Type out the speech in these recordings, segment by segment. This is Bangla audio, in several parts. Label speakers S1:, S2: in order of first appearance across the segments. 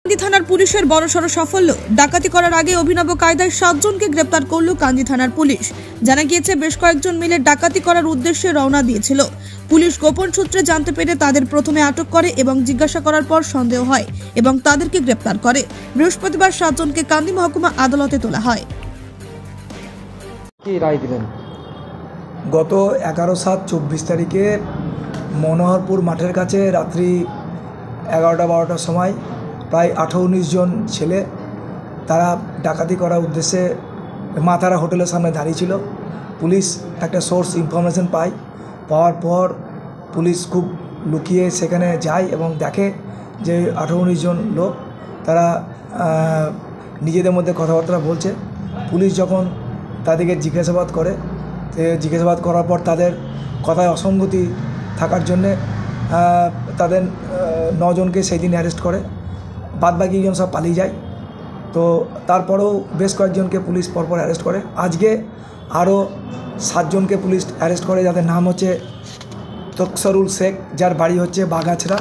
S1: কান্দি থানার পুলিশের বড়সড় সাফল্য। ডাকাতি করার আগে অভিনব কায়দায় 7 জনকে গ্রেপ্তার করল কান্দি থানার পুলিশ। জানা গিয়েছে বেশ কয়েকজন মিলে ডাকাতি করার উদ্দেশ্যে রওনা দিয়েছিল। পুলিশ গোপন সূত্রে জানতে পেরে তাদের প্রথমে আটক করে এবং জিজ্ঞাসা করার পর সন্দেহ হয় এবং তাদেরকে গ্রেপ্তার করে। বৃহস্পতিবার 7 জনকে কান্দি মহকুমা আদালতে তোলা হয়।
S2: কি রায় দিলেন?
S3: গত 11/7/24 তারিখে মনোহরপুর মাঠের কাছে রাত্রি 11টা-12টার সময় প্রায় 18-19 জন ছেলে তারা ডাকাতি করার উদ্দেশ্যে মাতারা হোটেলের সামনে দাঁড়িয়ে ছিল। পুলিশ একটা সোর্স ইনফরমেশন পাওয়ার পর পুলিশ খুব লুকিয়ে সেখানে যায় এবং দেখে যে 18-19 জন লোক তারা নিজেদের মধ্যে কথাবার্তা বলছে। পুলিশ যখন তাদেরকে জিজ্ঞাসাবাদ করে, জিজ্ঞাসাবাদ করার পর তাদের কথায় অসঙ্গতি থাকার জন্যে তাদের 9 জনকে সেই দিন অ্যারেস্ট করে, বাদবাকিজন সব পালিয়ে যায়। তো তারপরেও বেশ কয়েকজনকে পুলিশ পরপর অ্যারেস্ট করে। আজকে আরও 7 জনকে পুলিশ অ্যারেস্ট করে, যাদের নাম হচ্ছে তকসরুল শেখ, যার বাড়ি হচ্ছে বাগাছড়া,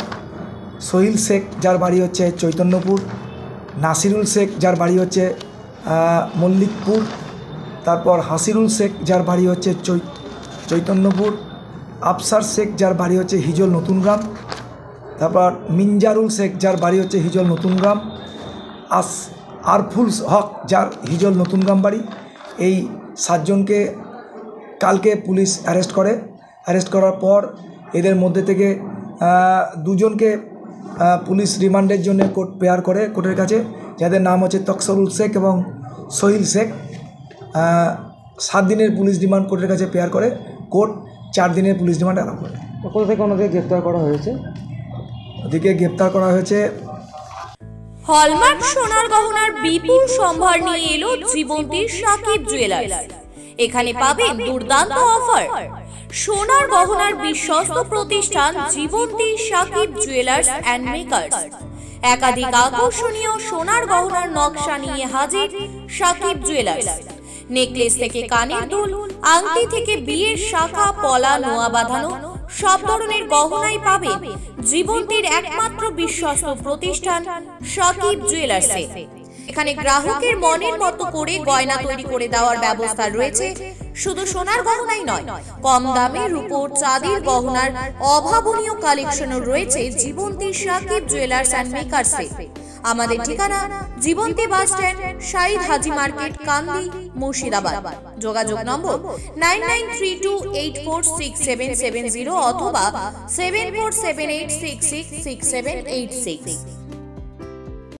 S3: সোহিল শেখ, যার বাড়ি হচ্ছে চৈতন্যপুর, নাসিরুল শেখ, যার বাড়ি হচ্ছে মল্লিকপুর, তারপর হাসিরুল শেখ, যার বাড়ি হচ্ছে চৈতন্যপুর, আফসার শেখ, যার বাড়ি হচ্ছে হিজল নতুন গ্রাম, তারপর মিনজারুল শেখ, যার বাড়ি হচ্ছে হিজল নতুন গ্রাম, আরফুল হক, যার হিজল নতুন গ্রাম বাড়ি। এই 7 জনকে কালকে পুলিশ অ্যারেস্ট করে। অ্যারেস্ট করার পর এদের মধ্যে থেকে 2 জনকে পুলিশ রিমান্ডের জন্য কোর্ট পেয়ার করে কোর্টের কাছে, যাদের নাম হচ্ছে তকসরুল শেখ এবং সোহিল শেখ। 7 দিনের পুলিশ রিমান্ড কোর্টের কাছে পেয়ার করে, কোর্ট 4 দিনের পুলিশ রিমান্ড অ্যালাউ করে।
S2: কোথা থেকে ওনাদের গ্রেপ্তার করা হয়েছে?
S3: ওদিকে গ্রেপ্তার করা হয়েছে।
S4: হলমার্ক সোনার গহনার বিপুল সম্ভার নিয়ে এলো জীবন্তীর সাকিব জুয়েলার্স। এখানে পাবেন দুর্দান্ত অফার। সোনার গহনার বিশ্বস্ত প্রতিষ্ঠান জীবন্তী সাকিব জুয়েলার্স অ্যান্ড মেকার্স। একাধিক আকর্ষণীয় সোনার গহনার নকশা নিয়ে হাজির সাকিব জুয়েলার্স। নেকলেস থেকে কানের দুল, আংটি থেকে বিয়ের শাখা, পলা, নোয়া বাঁধানো সব ধরনের গহনাই পাবেন জীবন্তীর একমাত্র বিশ্বস্ত প্রতিষ্ঠান সাকিব জুয়েলার্সে। এখানে গ্রাহকের মনের মতো করে গয়না তৈরি করে দেওয়ার ব্যবস্থা রয়েছে। শুধু সোনার গহনাই নয়, কম দামে রূপোর চাঁদির গহনার অভাবনীয় কালেকশনও রয়েছে জীবন্তী সাকিব জুয়েলার্স অ্যান্ড মেকার্সে। আমাদের ঠিকানা জীবন্তী বাস স্ট্যান্ড, শাহিদ হাজি মার্কেট, কান্দি, মুর্শিদাবাদ। যোগাযোগ নম্বর 9932846770 অথবা 7478666786।